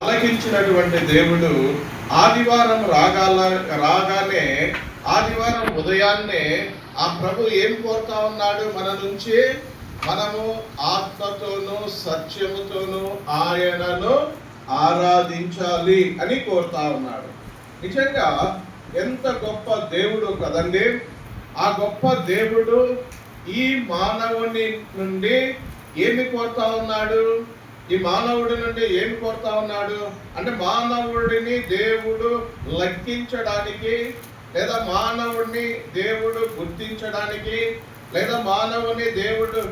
ఆలకించినటువంటి దేవుడు ఆదివారం రాగానే ఆదివారం ఉదయాన్నే ఆ ప్రభు ఏం కోరుతా ఉన్నాడు? మన నుంచి మనము ఆత్మతోనూ సత్యముతోనూ ఆయనను ఆరాధించాలి అని కోరుతా ఉన్నాడు. నిజంగా ఎంత గొప్ప దేవుడు కదండి! ఆ గొప్ప దేవుడు ఈ మానవుని నుండి ఏమి కోరుతా ఉన్నాడు? ఈ మానవుడి నుండి ఏమి కోరుతా ఉన్నాడు అంటే, మానవుడిని దేవుడు లెక్కించడానికి, లేదా మానవుడిని దేవుడు గుర్తించడానికి, లేదా మానవుని దేవుడు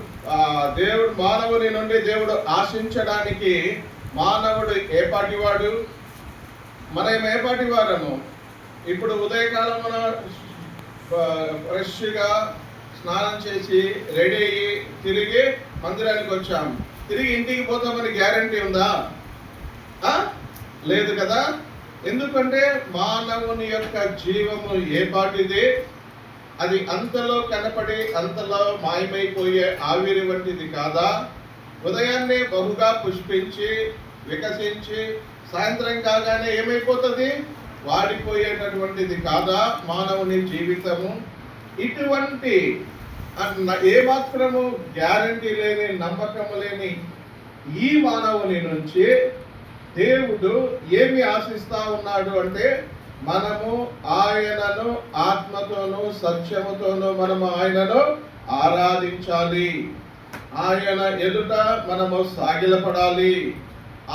మానవుని నుండి దేవుడు ఆశించడానికి మానవుడు ఏ పాటివాడు? మనం ఏ పాటి వారము? ఇప్పుడు ఉదయకాలం మనం ఫ్రెష్గా స్నానం చేసి రెడీ అయ్యి తిరిగి మందిరానికి వచ్చాము. తిరిగి ఇంటికి పోతామని గ్యారంటీ ఉందా? లేదు కదా. ఎందుకంటే మానవుని యొక్క జీవము ఏ పాటిది? అది అంతలో కనపడి అంతలో మాయమైపోయే ఆవిరి వంటిది కాదా? ఉదయాన్నే బహుగా పుష్పించి వికసించి సాయంత్రం కాగానే ఏమైపోతుంది? వాడిపోయేటటువంటిది కాదా మానవుని జీవితము? ఇటువంటి ఏమాత్రము గ్యారంటీ లేని, నమ్మకము లేని ఈ మానవుని నుంచి దేవుడు ఏమి ఆశిస్తా ఉన్నాడు అంటే, మనము ఆయనను ఆత్మతోనూ సత్యముతోనూ మనము ఆయనను ఆరాధించాలి. ఆయన ఎదుట మనము సాగిలపడాలి.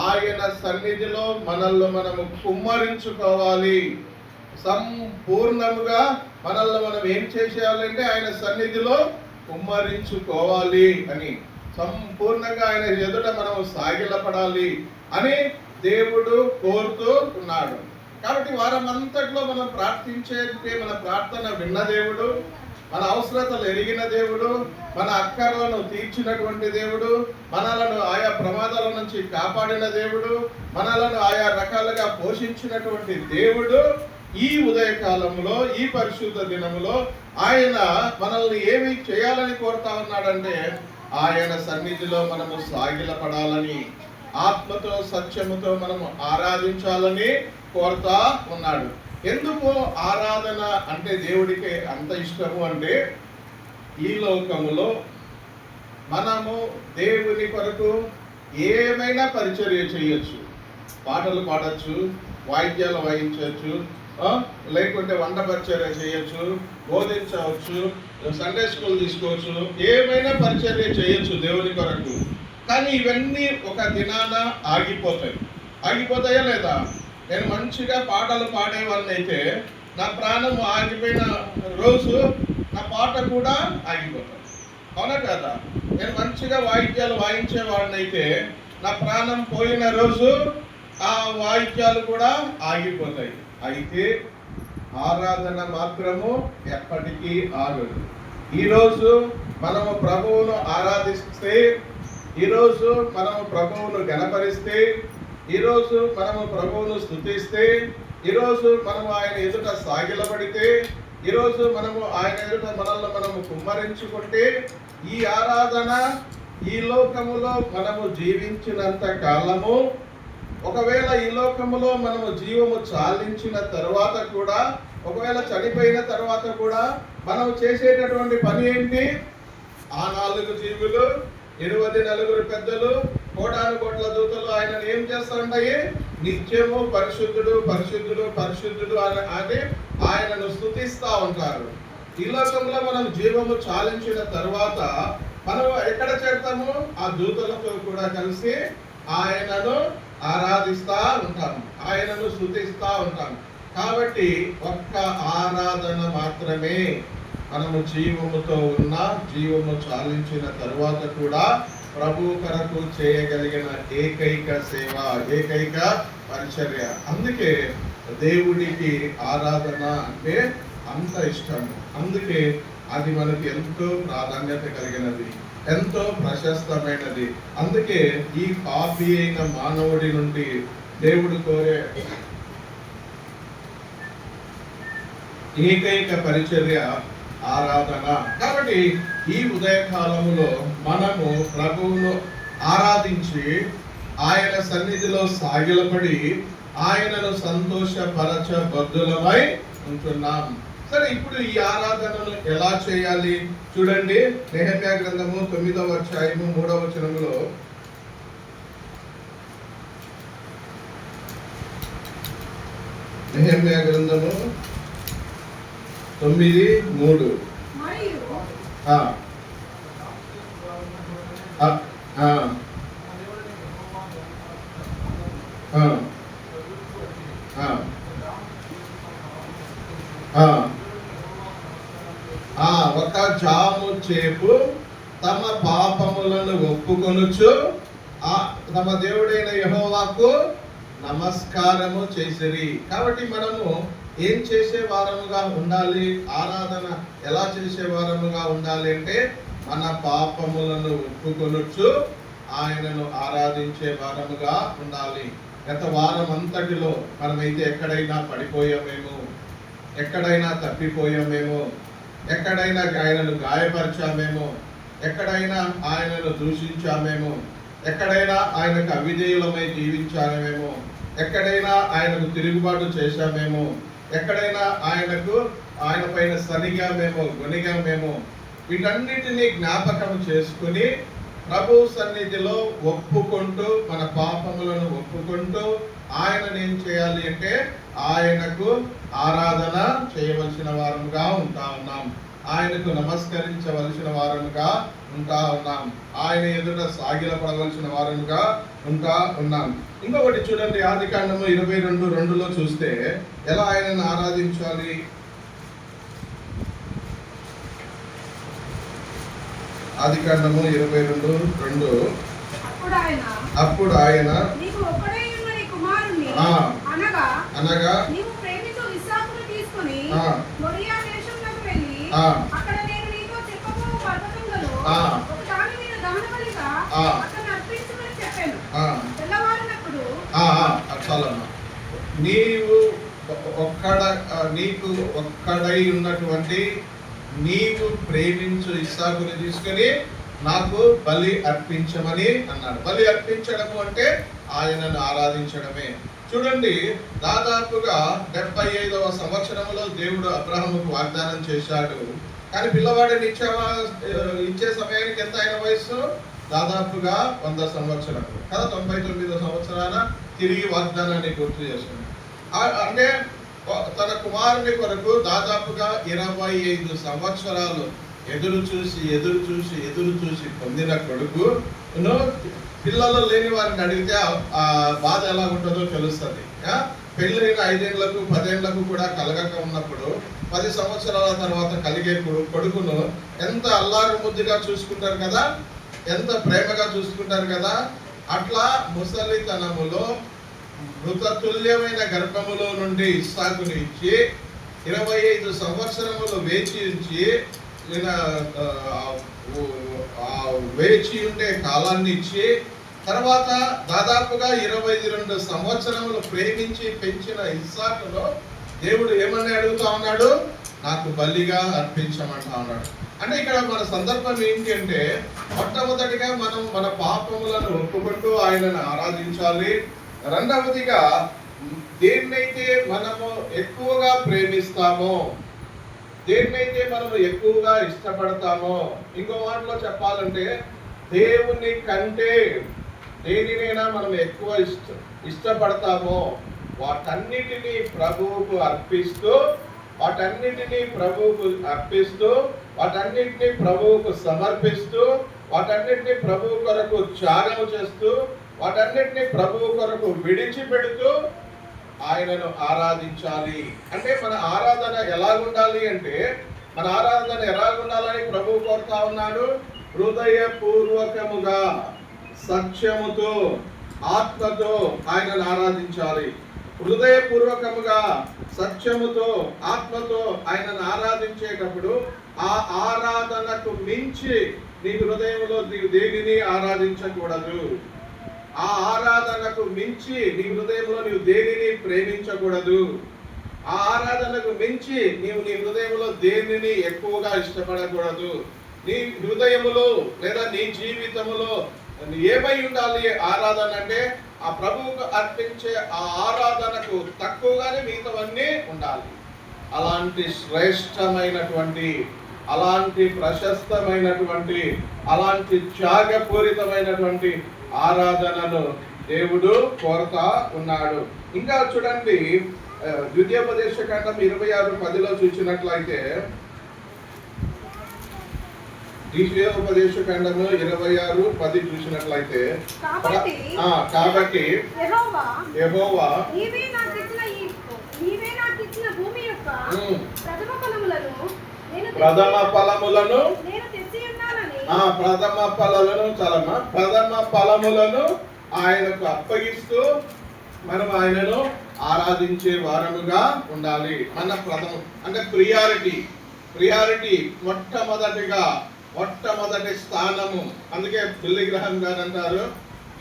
ఆయన సన్నిధిలో మనల్ని మనము కుమ్మరించుకోవాలి. సంపూర్ణముగా మనల్ని మనం ఏం చేసేయాలంటే ఆయన సన్నిధిలో కుమ్మరించుకోవాలి అని, సంపూర్ణంగా ఆయన ఎదుట మనం సాగిలపడాలి అని దేవుడు కోరుతూ ఉన్నాడు. కాబట్టి వారం అంతట్లో మనం ప్రార్థించే మన ప్రార్థన విన్న దేవుడు, మన అవసరతలు ఎరిగిన దేవుడు, మన అక్కర్లను తీర్చినటువంటి దేవుడు, మనలను ఆయా ప్రమాదాల నుంచి కాపాడిన దేవుడు, మనలను ఆయా రకాలుగా పోషించినటువంటి దేవుడు ఈ ఉదయకాలంలో, ఈ పరిశుద్ధ దినములో ఆయన మనల్ని ఏమి చేయాలని కోరుతా ఉన్నాడంటే, ఆయన సన్నిధిలో మనము సాగిలపడాలని, ఆత్మతో సత్యముతో మనము ఆరాధించాలని కోరుతా ఉన్నాడు. ఎందుకు ఆరాధన అంటే దేవుడికి అంత ఇష్టము అంటే, ఈ లోకములో మనము దేవుని కొరకు ఏమైనా పరిచర్య చేయొచ్చు. పాటలు పాడచ్చు, వాయిద్యాలు వాయించవచ్చు, లేకుంటే వంట పరిచర్య చేయొచ్చు, బోధించవచ్చు, సండే స్కూల్ తీసుకోవచ్చు, ఏమైనా పరిచర్య చేయొచ్చు దేవుని కొరకు. కానీ ఇవన్నీ ఒక దినాన ఆగిపోతాయా లేదా? నేను మంచిగా పాటలు పాడేవాడిని అయితే నా ప్రాణం ఆగిపోయిన రోజు నా పాట కూడా ఆగిపోతుంది, అవునా కదా? నేను మంచిగా వాయిద్యాలు వాయించేవాడిని అయితే నా ప్రాణం పోయిన రోజు ఆ వాయిద్యాలు కూడా ఆగిపోతాయి. అయితే ఆరాధన మాత్రము ఎప్పటికీ ఆగదు. ఈరోజు మనము ప్రభువును ఆరాధిస్తే, ఈరోజు మనము ప్రభువును గణపరిస్తే, ఈరోజు మనము ప్రభువును స్తుతిస్తే, ఈరోజు మనము ఆయన ఎదుట సాగిలపడితే, ఈరోజు మనము ఆయన ఎదుట మనల్ని మనము కుమ్మరించుకుంటే, ఈ ఆరాధన ఈ లోకములో మనము జీవించినంత కాలము, ఒకవేళ ఈ లోకములో మనము జీవము చాలించిన తర్వాత కూడా, ఒకవేళ చనిపోయిన తర్వాత కూడా మనం చేసేటటువంటి పని ఏంటి? ఆ 4 జీవులు, 24 పెద్దలు, కోటాను కోట్ల దూతలు ఆయనను ఏం చేస్తారంటాయి? నిత్యము పరిశుద్ధుడు పరిశుద్ధుడు పరిశుద్ధుడు అని ఆయనను స్తుతిస్తూ ఉంటారు. ఈ లోకంలో మనం జీవము చాలించిన తర్వాత మనం ఎక్కడ చేరుతాము? ఆ దూతలతో కూడా కలిసి ఆయనను ఆరాధిస్తూ ఉంటాము, ఆయనను స్తుతిస్తూ ఉంటాము. కాబట్టి ఒక్క ఆరాధన మాత్రమే మనము జీవముతో ఉన్న, జీవము చాలించిన తర్వాత కూడా ప్రభు కొరకు చేయగలిగిన ఏకైక సేవ, ఏకైక పరిచర్య. అందుకే దేవుడికి ఆరాధన అంటే అంత ఇష్టం. అందుకే అది మనకి ఎంతో ప్రాధాన్యత కలిగినది, ఎంతో ప్రశస్తమైనది. అందుకే ఈ పాపి అయిన మానవుడి నుండి దేవుడు కోరే ఏకైక పరిచర్య ఆరాధన. కాబట్టి ఈ ఉదయకాలములో మనము ప్రభువును ఆరాధించి ఆయన సన్నిధిలో సాగిలపడి ఆయనను సంతోషపరచ బద్దులమై ఉంటున్నాం. సరే, ఇప్పుడు ఈ ఆరాధనను ఎలా చేయాలి చూడండి. నెహెమ్యా గ్రంథము 9వ అధ్యాయము 3వ వచనంలో, నెహెమ్యా గ్రంథము 9:3. ఒక జాము చేపు తమ పాపములను ఒప్పుకొనుచు తమ దేవుడైన యెహోవాకు నమస్కారము చేసిరి. కాబట్టి మనము ఏం చేసే వారముగా ఉండాలి? ఆరాధన ఎలా చేసే వారముగా ఉండాలి అంటే, మన పాపములను ఒప్పుకొనుచు ఆయనను ఆరాధించే వారముగా ఉండాలి. గత వారం అంతటిలో మనమైతే ఎక్కడైనా పడిపోయామేమో, ఎక్కడైనా తప్పిపోయామేమో, ఎక్కడైనా ఆయనను గాయపరిచామేమో, ఎక్కడైనా ఆయనను దూషించామేమో, ఎక్కడైనా ఆయనకు అవిధేయులమై జీవించామేమో, ఎక్కడైనా ఆయనకు తిరుగుబాటు చేశామేమో, ఎక్కడైనా ఆయన పైన సనిగామేమో, గొనిగామేమో, వీటన్నిటినీ జ్ఞాపకం చేసుకుని ప్రభు సన్నిధిలో ఒప్పుకుంటూ, మన పాపములను ఒప్పుకుంటూ ఆయనను ఏం చేయాలి అంటే ఆయనకు ఆరాధన చేయవలసిన వారముగా ఉంటా ఉన్నాం. ఆయనకు నమస్కరించవలసిన వారముగా ఉంటా ఉన్నాం. ఆయన ఎదుట సాగిలపడవలసిన వారముగా ఉంటా ఉన్నాం. ఇంకొకటి చూడండి, ఆదికాండము 22:2లో చూస్తే ఎలా ఆయనను ఆరాధించాలి. ఆదికాండము 22:2. అప్పుడు ఆయన అనగా నీకు ఒక్కడై ఉన్నటువంటి నీవు ప్రేమించు ఇస్సాకుని తీసుకొని నాకు బలి అర్పించమని అన్నాడు. బలి అర్పించడము అంటే ఆయనను ఆరాధించడమే. చూడండి, దాదాపుగా 75వ సంవత్సరంలో దేవుడు అబ్రహాముకు వాగ్దానం చేశాడు. కానీ పిల్లవాడిని ఇచ్చే సమయానికి ఎంత అయిన వయస్సు? దాదాపుగా 100 సంవత్సరాలు కదా. 99వ సంవత్సరాన తిరిగి వాగ్దానాన్ని గుర్తు చేశాడు. అంటే తన కుమారుని కొరకు దాదాపుగా 25 సంవత్సరాలు ఎదురు చూసి పొందిన కొడుకు పిల్లలు లేని వారిని అడిగితే ఆ బాధ ఎలా ఉంటుందో తెలుస్తుంది. పెళ్ళైన 5 ఏళ్లకు 10 ఏళ్లకు కూడా కలగక ఉన్నప్పుడు 10 సంవత్సరాల తర్వాత కలిగే కొడుకును ఎంత అల్లారు ముద్దుగా చూసుకుంటారు కదా, ఎంత ప్రేమగా చూసుకుంటారు కదా. అట్లా ముసలితనములో మృతతుల్యమైన గర్భములో నుండి ఇస్సాకుని ఇచ్చి 25 సంవత్సరములు వేచి ఉండే కాలాన్ని ఇచ్చి, తర్వాత దాదాపుగా 22 సంవత్సరములు ప్రేమించి పెంచిన ఇస్సాకులో దేవుడు ఏమని అడుగుతా ఉన్నాడు? నాకు బలిగా అర్పించమంటా ఉన్నాడు. అంటే ఇక్కడ మన సందర్భం ఏంటి అంటే, మొట్టమొదటిగా మనం మన పాపములను ఒప్పుకుంటూ ఆయనను ఆరాధించాలి. రెండవదిగా, దేన్నైతే మనము ఎక్కువగా ప్రేమిస్తామో, దేన్నైతే మనము ఎక్కువగా ఇష్టపడతామో, ఇంకో మాటలో చెప్పాలంటే దేవుని కంటే దేనినైనా మనం ఎక్కువ ఇష్టపడతామో వాటన్నిటినీ ప్రభువుకు అర్పిస్తూ వాటన్నిటినీ ప్రభువుకు సమర్పిస్తూ, వాటన్నిటినీ ప్రభువు కొరకు త్యాగము చేస్తూ, వాటన్నిటినీ ప్రభువు కొరకు విడిచిపెడుతూ ఆయనను ఆరాధించాలి. అంటే మన ఆరాధన ఎలాగుండాలి అంటే, మన ఆరాధన ఎలాగుండాలని ప్రభువు కోరుతా ఉన్నాడు? హృదయపూర్వకముగా, సత్యముతో, ఆత్మతో ఆయనను ఆరాధించాలి. హృదయపూర్వకముగా, సత్యముతో, ఆత్మతో ఆయనను ఆరాధించేటప్పుడు ఆ ఆరాధనకు మించి నీ హృదయంలో నీవు దేనిని ఆరాధించకూడదు. ఆ ఆరాధనకు మించి నీ హృదయంలో నీవు దేనిని ప్రేమించకూడదు. ఆ ఆరాధనకు మించి నీవు నీ హృదయంలో దేనిని ఎక్కువగా ఇష్టపడకూడదు. నీ హృదయములో లేదా నీ జీవితములో ఏమై ఉండాలి ఆరాధన అంటే? ఆ ప్రభువుకు అర్పించే ఆ ఆరాధనకు తక్కువగానే మిగతావన్నీ ఉండాలి. అలాంటి శ్రేష్టమైనటువంటి, అలాంటి ప్రశస్తమైనటువంటి, అలాంటి త్యాగపూరితమైనటువంటి ఆరాధనను దేవుడు కోరుతా ఉన్నాడు. ఇంకా చూడండి, ద్వితీయోపదేశకాండం 26:10 చూసినట్లయితే, ద్వితీయోపదేశకాండము 26:10 చూసినట్లయితే, కాబట్టి యెహోవా నీవే నాకిచ్చిన భూమి యొక్క ప్రథమ ఫలములను ప్రథమ ఫలములను ఆయనకు అప్పగిస్తూ మనం ఆయనను ఆరాధించే వారముగా ఉండాలి. మన ప్రథమ అంటే ప్రియారిటీ మొట్టమొదటి స్థానము. అందుకే బిల్లీ గ్రహాం గారు అంటారు,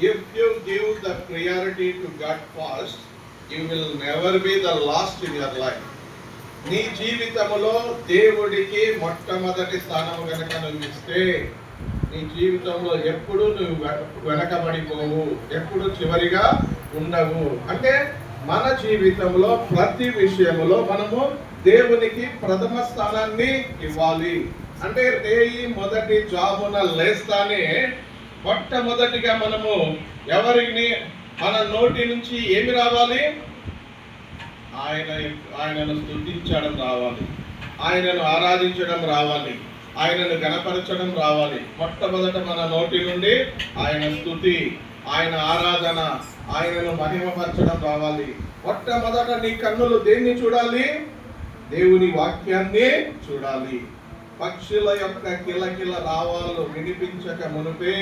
if you give the priority to God first, you will never be the last in your life. నీ జీవితంలో దేవుడికి మొట్టమొదటి స్థానము కనుక నువ్వు ఇస్తే, నీ జీవితంలో ఎప్పుడు నువ్వు వెనకబడిపోవు, ఎప్పుడు చివరిగా ఉండవు. అంటే మన జీవితంలో ప్రతి విషయంలో మనము దేవునికి ప్రథమ స్థానాన్ని ఇవ్వాలి. అంటే రేయి మొదటి జామున లేస్తానే మొట్టమొదటిగా మనము ఎవరిని మన నోటి నుంచి ఏమి రావాలి? ఆయనను స్తుతించడం రావాలి, ఆయనను ఆరాధించడం రావాలి, ఆయనను గణపరచడం రావాలి. మొట్టమొదట మన నోటి నుండి ఆయన స్తుతి, ఆయన ఆరాధన, ఆయనను మహిమపరచడం రావాలి. మొట్టమొదట నీ కన్నులు దేన్ని చూడాలి? దేవుని వాక్యాన్ని చూడాలి. పక్షుల యొక్క కిలకిల రావాలు వినిపించక మునిపే,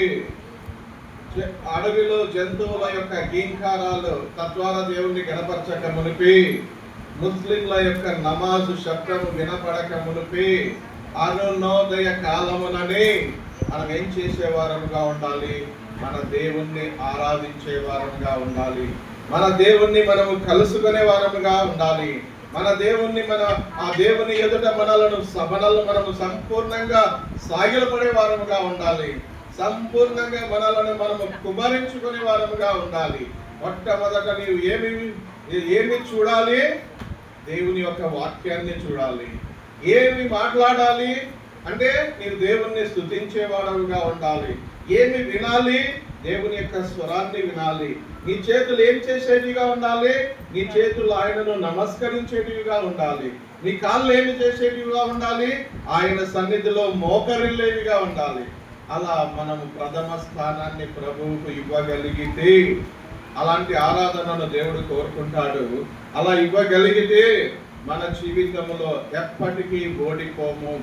అడవిలో జంతువుల యొక్క గీంకారాలు తద్వారా దేవుని గణపరచక మునిపే, ముస్లింల యొక్క నమాజు శబ్దము వినపడక మునిపే, అరుణోదయ కాలముననే మనం ఏం చేసేవారముగా ఉండాలి? మన దేవుణ్ణి ఆరాధించే వారముగా ఉండాలి. మన దేవుణ్ణి మనము కలుసుకునే వారముగా ఉండాలి. మన దేవుణ్ణి ఆ దేవుని ఎదుట మనము సంపూర్ణంగా సాగిలపడే వారముగా ఉండాలి. సంపూర్ణంగా మనము కుమరించుకునే వారముగా ఉండాలి. మొట్టమొదట నీవు ఏమి చూడాలి? దేవుని యొక్క వాక్యాన్ని చూడాలి. ఏమి మాట్లాడాలి అంటే నీవు దేవుణ్ణి స్తుతించే వారముగా ఉండాలి. ఏమి వినాలి? దేవుని యొక్క స్వరాన్ని వినాలి. నీ చేతులు ఏం చేసేటివిగా ఉండాలి? నీ చేతులు ఆయనను నమస్కరించేటివిగా ఉండాలి. నీ కాళ్ళు ఏమి చేసేటివిగా ఉండాలి? ఆయన సన్నిధిలో మోకరిల్లేవిగా ఉండాలి. అలా మనము ప్రథమ స్థానాన్ని ప్రభువుకు ఇవ్వగలిగితే, అలాంటి ఆరాధనను దేవుడు కోరుకుంటాడు. అలా ఇవ్వగలిగితే మన జీవితంలో ఎప్పటికీ ఓడిపోము.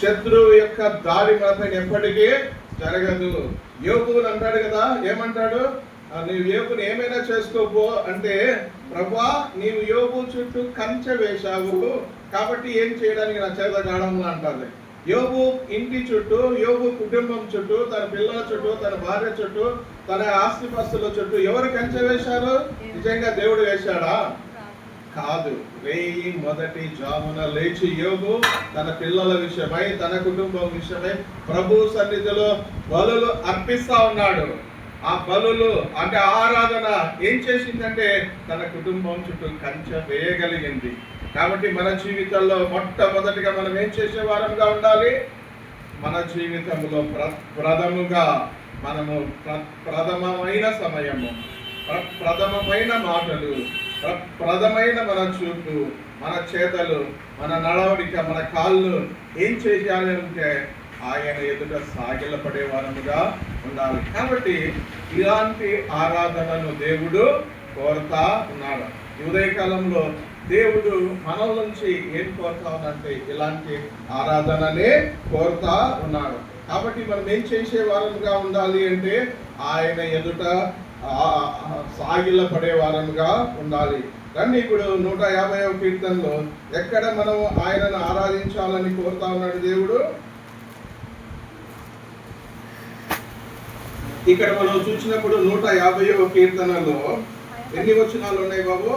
శత్రువు యొక్క దాడి మనపైన ఎప్పటికీ జరగదు. యోబుని అంటాడు కదా, ఏమంటాడు? నీవు యోబుని ఏమైనా చేసుకోపో అంటే, ప్రభువా నీవు యోబు చుట్టూ కంచె వేశావు కాబట్టి ఏం చేయడానికి నా చేత కావడం అంటారు. యోబు ఇంటి చుట్టూ, యోబు కుటుంబం చుట్టూ, తన పిల్లల చుట్టూ, తన భార్య చుట్టూ, తన ఆస్తిపస్తుల చుట్టూ ఎవరు కంచె వేశారు? నిజంగా దేవుడు వేశాడా? కాదు. రేయి మొదటి జామున లేచి యోబు తన పిల్లల విషయమై, తన కుటుంబం విషయమై ప్రభు సన్నిధిలో బలులు అర్పిస్తా ఉన్నాడు. ఆ బలులు అంటే ఆరాధన ఏం చేసిందంటే తన కుటుంబం చుట్టూ కంచె వేయగలిగింది. కాబట్టి మన జీవితంలో మొట్టమొదటిగా మనం ఏం చేసే వారంగా ఉండాలి? మన జీవితంలో ప్రథముగా మనము ప్రథమమైన సమయము, ప్రథమమైన మాటలు, ప్రథమైన మన చూపు, మన చేతలు, మన నడవడిక, మన కాళ్ళు ఏం చేయాలి అంటే ఆయన ఎదుట సాగిలపడే వారముగా ఉండాలి. కాబట్టి ఇలాంటి ఆరాధనను దేవుడు కోరుతా ఉన్నాడు. ఉదయకాలంలో దేవుడు మనల నుంచి ఏం కోరుతా ఉన్నాడంటే ఇలాంటి ఆరాధననే కోరుతా ఉన్నాడు. కాబట్టి మనం ఏం చేసే వారముగా ఉండాలి అంటే ఆయన ఎదుట సాగిలపడే వారముగా ఉండాలి. కానీ ఇప్పుడు 150వ కీర్తనలో ఎక్కడ మనం ఆయనను ఆరాధించాలని కోరుతా ఉన్నాడు దేవుడు? ఇక్కడ మనం చూసినప్పుడు 150వ కీర్తనలో ఎన్ని వచనాలు ఉన్నాయి బాబు?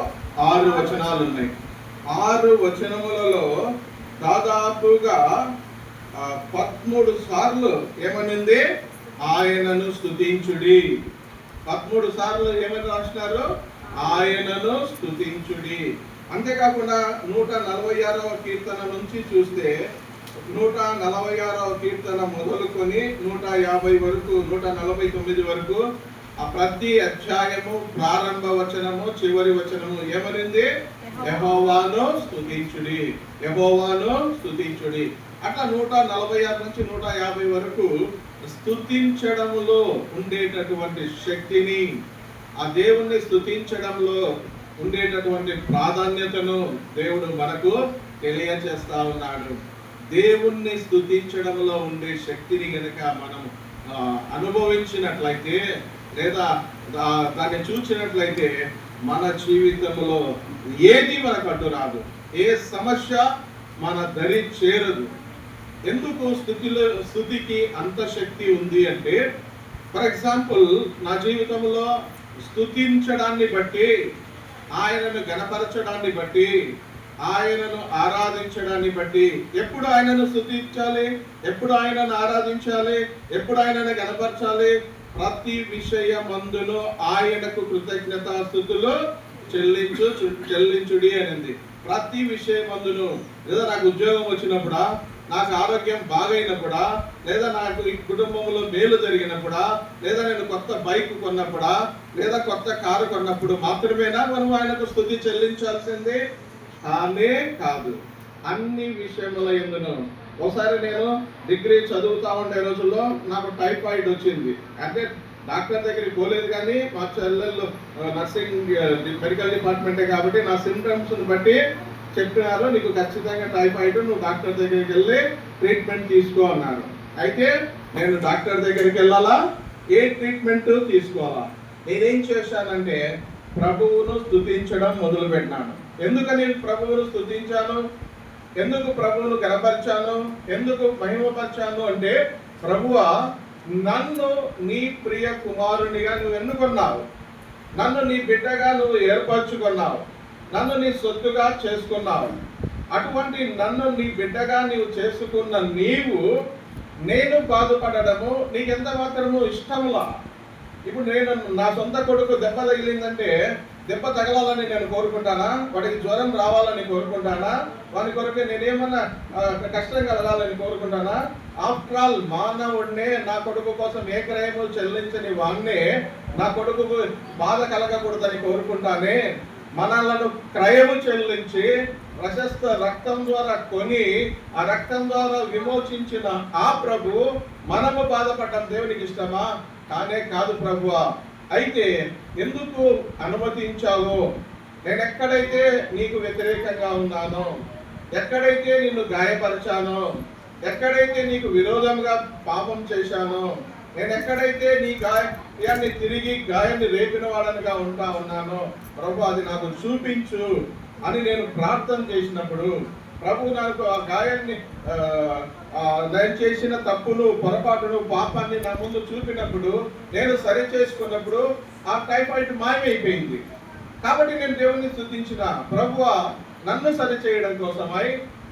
6 వచనాలు ఉన్నాయి. 6 వచనములలో దాదాపుగా 13 సార్లు ఏమనింది? ఆయనను స్తుతించుడి. 13 సార్లు ఏమని రాసినారు? ఆయనను స్తుతించుడి. అంతేకాకుండా 146వ కీర్తన నుంచి చూస్తే 146వ కీర్తన మొదలుకొని 150 వరకు 149 వరకు ఆ ప్రతి అధ్యాయము ప్రారంభ వచనము చివరి వచనము ఏమనింది? యెహోవాను స్తుతించుడి, యెహోవాను స్తుతించుడి. అట్లా 146 నుంచి 150 వరకు స్తుతించడములో ఉండేటటువంటి శక్తిని, ఆ దేవుణ్ణి స్తుతించడంలో ఉండేటటువంటి ప్రాధాన్యతను దేవుడు మనకు తెలియజేస్తా ఉన్నాడు. దేవుణ్ణి స్తుతించడంలో ఉండే శక్తిని గనక మనం అనుభవించినట్లయితే లేదా దాన్ని చూసినట్లయితే మన జీవితంలో ఏది మనకు అడ్డు రాదు, ఏ సమస్య మన దరి చేరదు. ఎందుకు స్తుతికి అంత శక్తి ఉంది అంటే, ఫర్ ఎగ్జాంపుల్ నా జీవితంలో స్తుతించడాన్ని బట్టి, ఆయనను గణపరచడాన్ని బట్టి, ఆయనను ఆరాధించడాన్ని బట్టి, ఎప్పుడు ఆయనను స్తుతించాలి, ఎప్పుడు ఆయనను ఆరాధించాలి, ఎప్పుడు ఆయనను గణపరచాలి? ప్రతి విషయమందులో ఆయనకు కృతజ్ఞతాస్తుతులు చెల్లించుడి అనింది. ప్రతి విషయమందును, లేదా నాకు ఉద్యోగం వచ్చినప్పుడా, నాకు ఆరోగ్యం బాగైనప్పుడా, లేదా నాకు ఈ కుటుంబంలో మేలు జరిగినప్పుడా, లేదా నేను కొత్త బైక్ కొన్నప్పుడా, లేదా కొత్త కారు కొన్నప్పుడు మాత్రమేనా మనం ఆయనకు స్తుతి చెల్లించాల్సింది? ఆమె కాదు, అన్ని విషయముల యందును. ఒకసారి నేను డిగ్రీ చదువుతా ఉండే రోజుల్లో నాకు టైఫాయిడ్ వచ్చింది. అంటే డాక్టర్ దగ్గరికి పోలేదు, కానీ మా చెల్లెళ్ళు నర్సింగ్ మెడికల్ డిపార్ట్మెంటే కాబట్టి నా సింటమ్స్ని బట్టి చెప్పినారు, నీకు ఖచ్చితంగా టైఫాయిడ్, నువ్వు డాక్టర్ దగ్గరికి వెళ్ళి ట్రీట్మెంట్ తీసుకో అన్నారు. అయితే నేను డాక్టర్ దగ్గరికి వెళ్ళాలా, ఏ ట్రీట్మెంట్ తీసుకోవాలా? నేనేం చేశానంటే ప్రభువును స్తుతించడం మొదలు పెట్టినాను. ఎందుకని ప్రభువును స్తుతించాను, ఎందుకు ప్రభువును గణపరిచాను, ఎందుకు మహిమపరిచాను అంటే, ప్రభువా నన్ను నీ ప్రియ కుమారునిగా నువ్వు ఎన్నుకున్నావు, నన్ను నీ బిడ్డగా నువ్వు ఏర్పరచుకున్నావు, నన్ను నీ సొత్తుగా చేసుకున్నావు. అటువంటి నన్ను నీ బిడ్డగా నీవు చేసుకున్న నీవు నేను బాధపడము నీకెంత మాత్రము ఇష్టంలా. ఇప్పుడు నేను నా సొంత కొడుకు దెబ్బ తగిలిందంటే దెబ్బ తగలాలని నేను కోరుకుంటానా? వాడికి జ్వరం రావాలని కోరుకుంటానా? వాని కొరకు నేనేమన్నా కష్టం కలగాలని కోరుకుంటానా? ఆఫ్టర్ ఆల్ మానవుడినే నా కొడుకు కోసం ఏ క్రయము చెల్లించని వాణ్ణే నా కొడుకు బాధ కలగకూడదని కోరుకుంటానే. మనలను క్రయము చెల్లించి ప్రశస్త రక్తం ద్వారా కొని ఆ రక్తం ద్వారా విమోచించిన ఆ ప్రభు మనము బాధపడడం దేవునికి ఇష్టమా? కానే కాదు ప్రభువా. అయితే ఎందుకు అనుమతించావో, నేను ఎక్కడైతే నీకు వ్యతిరేకంగా ఉన్నానో, ఎక్కడైతే నిన్ను గాయపరిచానో, ఎక్కడైతే నీకు విరోధంగా పాపం చేశానో, నేను ఎక్కడైతే నీ గాయాన్ని తిరిగి గాయాన్ని రేపిన వాడనిగా ఉంటా ఉన్నానో ప్రభు అది నాకు చూపించు అని నేను ప్రార్థన చేసినప్పుడు, ప్రభు నాకు ఆ గాయాన్ని నేను చేసిన తప్పును, పొరపాటును, పాపాన్ని నా ముందు చూపినప్పుడు, నేను సరి చేసుకున్నప్పుడు ఆ టైఫాయిడ్ మాయమైపోయింది. కాబట్టి నేను దేవుణ్ణి స్తుతించిన, ప్రభువా నన్ను సరి చేయడం కోసమై,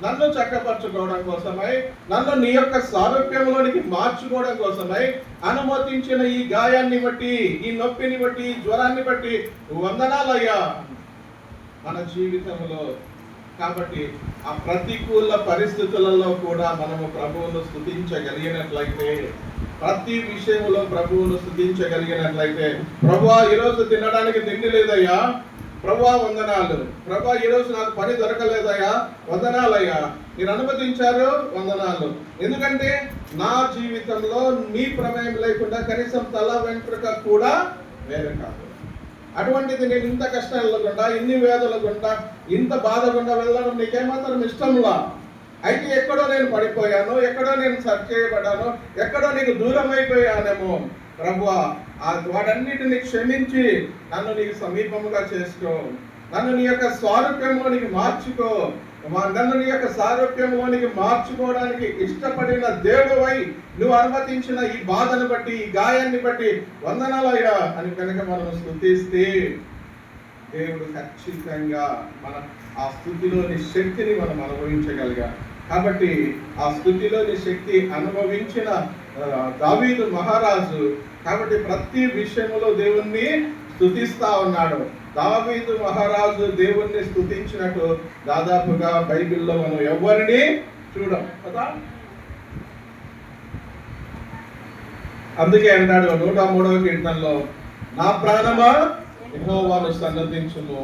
నన్ను చక్కపరచుకోవడం కోసమై, నన్ను నీ యొక్క సారూప్యంలోనికి మార్చుకోవడం కోసమై అనుమతించిన ఈ గాయాన్ని బట్టి, ఈ నొప్పిని బట్టి, ఈ జ్వరాన్ని బట్టి వందనాలయ్యా మన జీవితంలో. కాబట్టి ఆ ప్రతికూల పరిస్థితులలో కూడా మనము ప్రభువును స్తుతించగలిగినట్లయితే, ప్రతి విషయంలో ప్రభువును స్తుతించగలిగినట్లయితే, ప్రభువా ఈరోజు తినడానికి తిండి లేదయ్యా, ప్రభువా వందనాలు, ప్రభువా ఈరోజు నాకు పని దొరకలేదయ్యా, వందనాలయ్యా, మీరు అనుమతించారు, వందనాలు. ఎందుకంటే నా జీవితంలో నీ ప్రమేయం లేకుండా కనీసం తల వెంట్రుక కూడా వేరే కాదు. అటువంటిది నేను ఇంత కష్టాలు గుండా, ఇన్ని వేదల గుండా, ఇంత బాధ గుండా వెళ్ళడం నీకేమాత్రం ఇష్టంలా. అయితే ఎక్కడో నేను పడిపోయాను, ఎక్కడో నేను సరి చేయబడ్డాను, ఎక్కడో నీకు దూరం అయిపోయానేమో. ప్రభువా వాటన్నిటిని క్షమించి నన్ను నీకు సమీపముగా చేసుకో, నన్ను నీ యొక్క స్వారూప్యంలోనికి మార్చుకో, నన్ను నీ యొక్క సారూప్యంలోనికి మార్చుకోవడానికి ఇష్టపడిన దేవుడవై నువ్వు అనుమతించిన ఈ బాధను బట్టి, ఈ గాయాన్ని బట్టి వందనాలయ్యా అని కనుక మనం స్తుతిస్తే దేవుడు ఖచ్చితంగా మన ఆ స్తుతిలోని శక్తిని మనం అనుభవించగలిగా. కాబట్టి ఆ స్తుతిలోని శక్తి అనుభవించిన దావీదు మహారాజు. కాబట్టి ప్రతి విషయంలో దేవుణ్ణి స్తుతిస్తా ఉన్నాడు. దావీదు మహారాజు దేవుణ్ణి స్తుతించినట్టు దాదాపుగా బైబిల్లో మనం ఎవరిని చూడం కదా. అందుకే అంటాడు 103వ కీర్తనలో, నా ప్రాణమా యెహోవాను సన్నతించుము,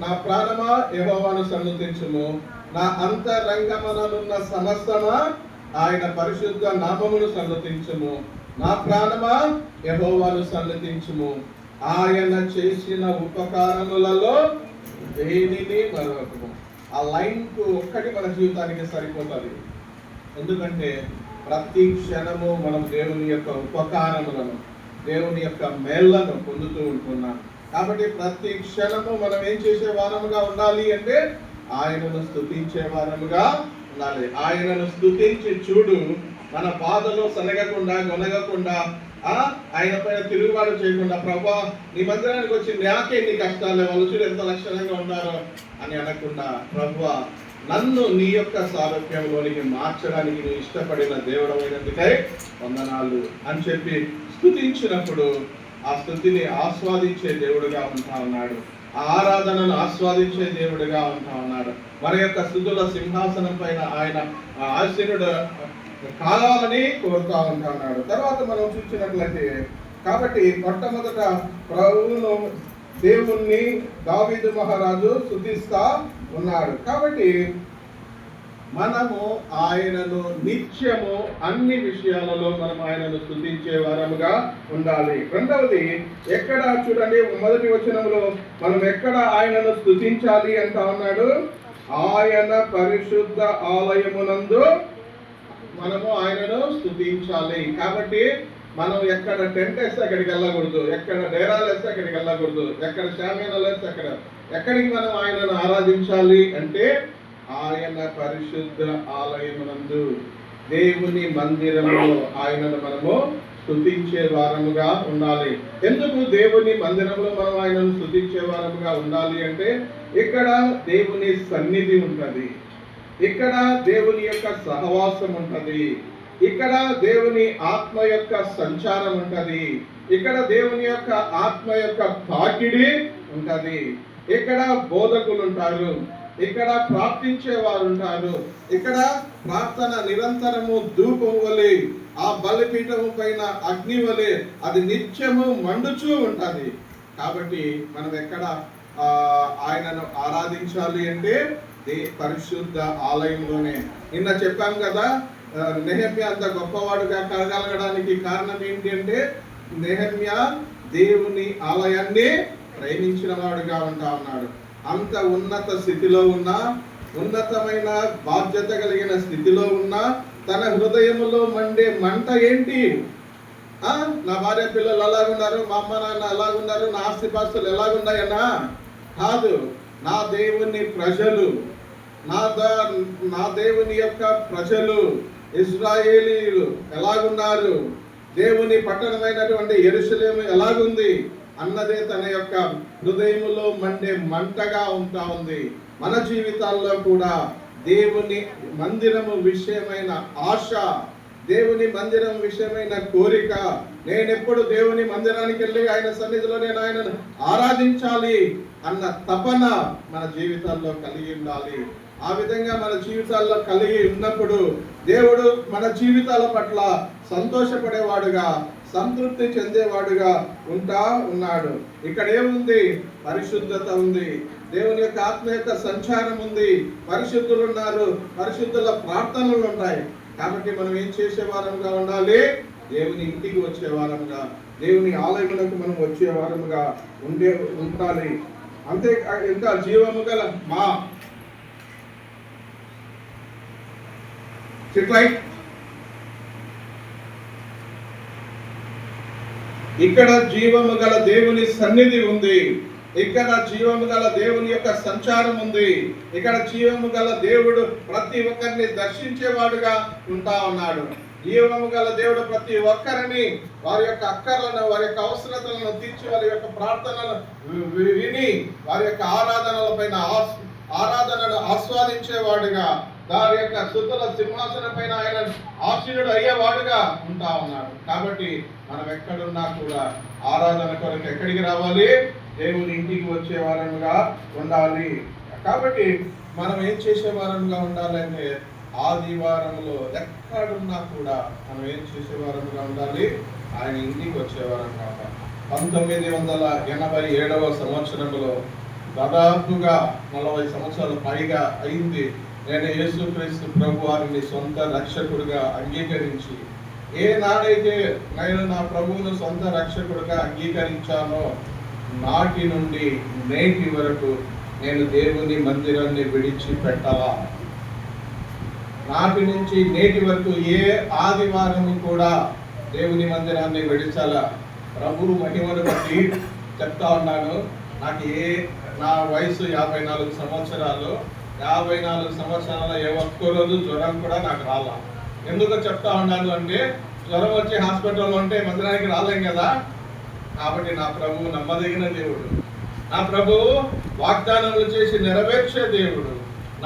నా ప్రాణమా యెహోవాను సన్నతించుము, నా అంతరంగముననున్న సమస్తమా ఆయన పరిశుద్ధ నామమును సన్నతించుము, నా ప్రాణమా యెహోవాను సన్నతించుము, ఆయన చేసిన ఉపకారములలో దేనిని మరొకము. ఆ లైన్కు ఒక్కటి మన జీవితానికి సరిపోతుంది. ఎందుకంటే ప్రతి క్షణము మనం దేవుని యొక్క ఉపకారములను, దేవుని యొక్క మేళ్లను పొందుతూ ఉంటున్నాం. కాబట్టి ప్రతి క్షణము మనం ఏం చేసే వారముగా ఉండాలి అంటే ఆయనను స్తుతించే వారముగా ఉండాలి. ఆయనను స్తుతించి చూడు, మన బాధలో సనగకుండా గొనగకుండా ఆయన పైన తిరుగుబాటు చేయకుండా, ప్రభువా నీ మందిరానికి వచ్చి నాకే నీ కష్టాలు, వాళ్ళు చూడు ఎంత లక్షణంగా ఉన్నారో అని అనకుండా, ప్రభువా నన్ను నీ యొక్క సారూప్యంలోనికి మార్చడానికి నువ్వు ఇష్టపడిన దేవుడమైనందుకై వందనాలు అని చెప్పి స్తుతించినప్పుడు ఆ స్తుతిని ఆస్వాదించే దేవుడుగా ఉంటా ఉన్నాడు. ఆ ఆరాధనను ఆస్వాదించే దేవుడిగా ఉంటా ఉన్నాడు. మన యొక్క స్తుతుల సింహాసనం పైన ఆయన ఆసీనుడు కావాలని కోరుతా ఉంటా ఉన్నాడు. తర్వాత మనం చూసినట్లయితే, కాబట్టి మొట్టమొదట ప్రభువును దేవుణ్ణి దావీదు మహారాజు స్తుతిస్తా ఉన్నాడు. కాబట్టి మనము ఆయనను నిత్యము అన్ని విషయాలలో మనం ఆయనను స్తుతించే వారముగా ఉండాలి. రెండవది, ఎక్కడ చూడండి మొదటి వచనంలో మనం ఎక్కడ ఆయనను స్తుతించాలి అంటా ఉన్నాడు, ఆయన పరిశుద్ధ ఆలయమునందు మనము ఆయనను స్తుతించాలి. కాబట్టి మనం ఎక్కడ టెంట్ వేస్తే అక్కడికి వెళ్ళకూడదు, ఎక్కడ డేరాలు వేస్తే అక్కడికి వెళ్ళకూడదు, ఎక్కడ శామ్యానాలు వేస్తే ఎక్కడికి మనం ఆయనను ఆరాధించాలి అంటే ఆయన పరిశుద్ధ ఆలయమునందు, దేవుని మందిరంలో ఆయనను మనము స్తుతించే వారముగా ఉండాలి. ఎందుకు దేవుని మందిరంలో మనం ఆయనను స్తుతించే వారముగా ఉండాలి అంటే, ఇక్కడ దేవుని సన్నిధి ఉంటది, ఇక్కడ దేవుని యొక్క సహవాసం ఉంటది, ఇక్కడ దేవుని ఆత్మ యొక్క సంచారం ఉంటది, ఇక్కడ దేవుని యొక్క ఆత్మ యొక్క తాకిడి ఉంటది, ఇక్కడ బోధకులు ఉంటారు, ఇక్కడ ప్రార్థించే వారు ఉంటారు, ఇక్కడ ప్రార్థన నిరంతరము ధూపం వలె, ఆ బలిపీఠము పైన అగ్ని వలె అది నిత్యము మండుచూ ఉంటది. కాబట్టి మనం ఎక్కడ ఆయనను ఆరాధించాలి అంటే పరిశుద్ధ ఆలయంలోనే. నిన్న చెప్పాం కదా, నెహెమ్యా అంత గొప్పవాడుగా కలగడానికి కారణం ఏంటి అంటే, నెహెమ్యా దేవుని ఆలయాన్ని ప్రేమించిన వాడుగా ఉంటా ఉన్నాడు. అంత ఉన్నత స్థితిలో ఉన్న, ఉన్నతమైన బాధ్యత కలిగిన స్థితిలో ఉన్న, తన హృదయములో మండే మంట ఏంటి? నా భార్య పిల్లలు ఎలాగున్నారు, మా అమ్మ నాన్న ఎలాగున్నారు, నా ఆస్తిపాస్తులు ఎలాగున్నాయన్నా కాదు, నా దేవుని ప్రజలు, నా దేవుని యొక్క ప్రజలు ఇశ్రాయేలీయులు ఎలాగున్నారు, దేవుని పట్టణమైనటువంటి యెరూషలేము ఎలాగుంది అన్నదే తన యొక్క హృదయములో మండే మంటగా ఉంటా ఉంది. మన జీవితాల్లో కూడా దేవుని మందిరము విషయమైన ఆశ, దేవుని మందిరం విషయమైన కోరిక, నేనెప్పుడు దేవుని మందిరానికి వెళ్ళి ఆయన సన్నిధిలో నేను ఆయనను ఆరాధించాలి అన్న తపన మన జీవితాల్లో కలిగి ఉండాలి. ఆ విధంగా మన జీవితాల్లో కలిగి ఉన్నప్పుడు దేవుడు మన జీవితాల పట్ల సంతోషపడేవాడుగా, సంతృప్తి చెందేవాడుగా ఉంటా ఉన్నాడు. ఇక్కడ ఏముంది? పరిశుద్ధత ఉంది, దేవుని యొక్క ఆత్మ యొక్క సంచారం ఉంది, పరిశుద్ధులు ఉన్నారు, పరిశుద్ధుల ప్రార్థనలు ఉంటాయి. కాబట్టి మనం ఏం చేసే వారముగా ఉండాలి? దేవుని ఇంటికి వచ్చే వారముగా, దేవుని ఆలయములకు మనం వచ్చే వారముగా ఉండాలి. అంతే ఇంకా జీవము గల మా ఇక్కడ జీవము గల దేవుని సన్నిధి ఉంది, ఇక్కడ జీవము గల దేవుని యొక్క సంచారం ఉంది, ఇక్కడ జీవము గల దేవుడు ప్రతి ఒక్కరిని దర్శించేవాడుగా ఉంటా ఉన్నాడు. జీవము గల దేవుడు ప్రతి ఒక్కరిని వారి యొక్క అక్కర్లను, వారి యొక్క అవసరతలను తీర్చి, వారి యొక్క ప్రార్థనలను విని, వారి యొక్క ఆరాధనలను ఆస్వాదించేవాడుగా దాని యొక్క సుతుల సింహాసనం పైన ఆయన ఆసీనుడు అయ్యేవాడుగా ఉంటా ఉన్నాడు. కాబట్టి మనం ఎక్కడున్నా కూడా ఆరాధన కొరకు ఎక్కడికి రావాలి? దేవుని ఇంటికి వచ్చే వారముగా ఉండాలి. కాబట్టి మనం ఏం చేసే వారముగా ఉండాలంటే ఆదివారంలో ఎక్కడున్నా కూడా మనం ఏం చేసే వారముగా ఉండాలి? ఆయన ఇంటికి వచ్చేవారం కాక 1987వ సంవత్సరంలో దాదాపుగా 40 సంవత్సరాల పైగా అయింది నేను యేసుక్రీస్తు ప్రభు వారిని సొంత రక్షకుడిగా అంగీకరించి. ఏనాడైతే నేను నా ప్రభువును సొంత రక్షకుడిగా అంగీకరించానో నాటి నుండి నేటి వరకు నేను దేవుని మందిరాన్ని విడిచిపెట్టాలా. నాటి నుంచి నేటి వరకు ఏ ఆదివారం కూడా దేవుని మందిరాన్ని విడిచాలా. ప్రభువు మహిమను బట్టి చెప్తా ఉన్నాను. నాకు నా వయసు 54 సంవత్సరాలు. 54 సంవత్సరాల ఏ ఒక్క రోజు జ్వరం కూడా నాకు రాలా. ఎందుకు చెప్తా ఉన్నాను అంటే జ్వరం వచ్చి హాస్పిటల్లో ఉంటే మందిరానికి రాలేం కదా. కాబట్టి నా ప్రభువు నమ్మదగిన దేవుడు, నా ప్రభువు వాగ్దానములు చేసి నెరవేర్చే దేవుడు,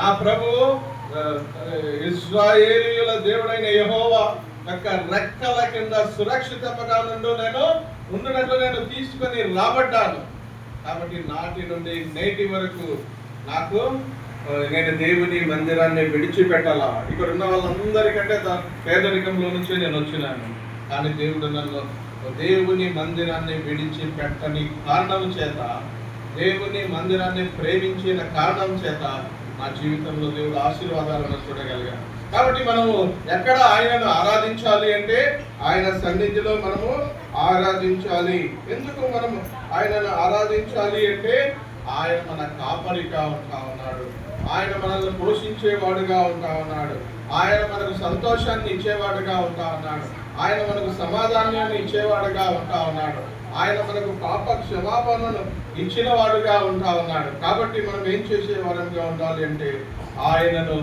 నా ప్రభువు ఇశ్రాయేలీయుల దేవుడైన యెహోవా యొక్క రెక్కల కింద సురక్షితంగా ఉండునట్లు నేను తీసుకొని రాబడ్డాను. కాబట్టి నాటి నుండి నేటి వరకు నాకు నేను దేవుని మందిరాన్ని విడిచిపెట్టాలా. ఇక్కడ ఉన్న వాళ్ళందరికంటే పేదరికంలో నుంచే నేను వచ్చినాను. కానీ దేవుడు నన్ను దేవుని మందిరాన్ని విడిచిపెట్టని కారణం చేత, దేవుని మందిరాన్ని ప్రేమించిన కారణం చేత నా జీవితంలో దేవుడు ఆశీర్వాదాలను చూడగలిగాను. కాబట్టి మనము ఎక్కడ ఆయనను ఆరాధించాలి అంటే ఆయన సన్నిధిలో మనము ఆరాధించాలి. ఎందుకు మనము ఆయనను ఆరాధించాలి అంటే ఆయన మన కాపరిగా ఉంటా ఉన్నాడు, ఆయన మనల్ని పోషించేవాడుగా ఉంటా ఉన్నాడు, ఆయన మనకు సంతోషాన్ని ఇచ్చేవాడుగా ఉంటా ఉన్నాడు, ఆయన మనకు సమాధానాన్ని ఇచ్చేవాడుగా ఉంటా ఉన్నాడు, ఆయన మనకు పాప క్షమాపణను ఇచ్చిన వాడుగా ఉంటా ఉన్నాడు. కాబట్టి మనం ఏం చేసేవారంగా ఉండాలి అంటే ఆయనను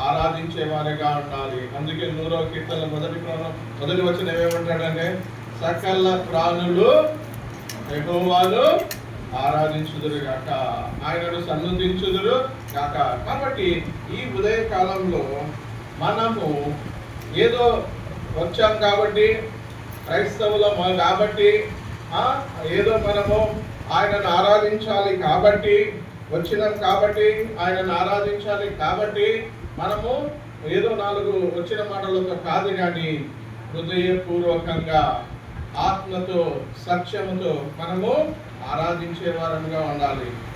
ఆరాధించేవారుగా ఉండాలి. అందుకే 100వ కీర్తన మొదటి వచనం ఏమంటాడంటే సకల ప్రాణులు యెహోవాను ఆరాధించుదురు గాక, ఆయనను సన్నుతించుదురు గాక. కాబట్టి ఈ ఉదయ కాలంలో మనము ఏదో వచ్చాం కాబట్టి క్రైస్తవులం కాబట్టి ఏదో మనము ఆయనను ఆరాధించాలి కాబట్టి వచ్చినాం, కాబట్టి ఆయనను ఆరాధించాలి కాబట్టి మనము ఏదో 4 వచ్చిన మాటలతో కాదు, కానీ హృదయపూర్వకంగా ఆత్మతో సత్యముతో మనము ఆరాధించే వారంగా ఉండాలి.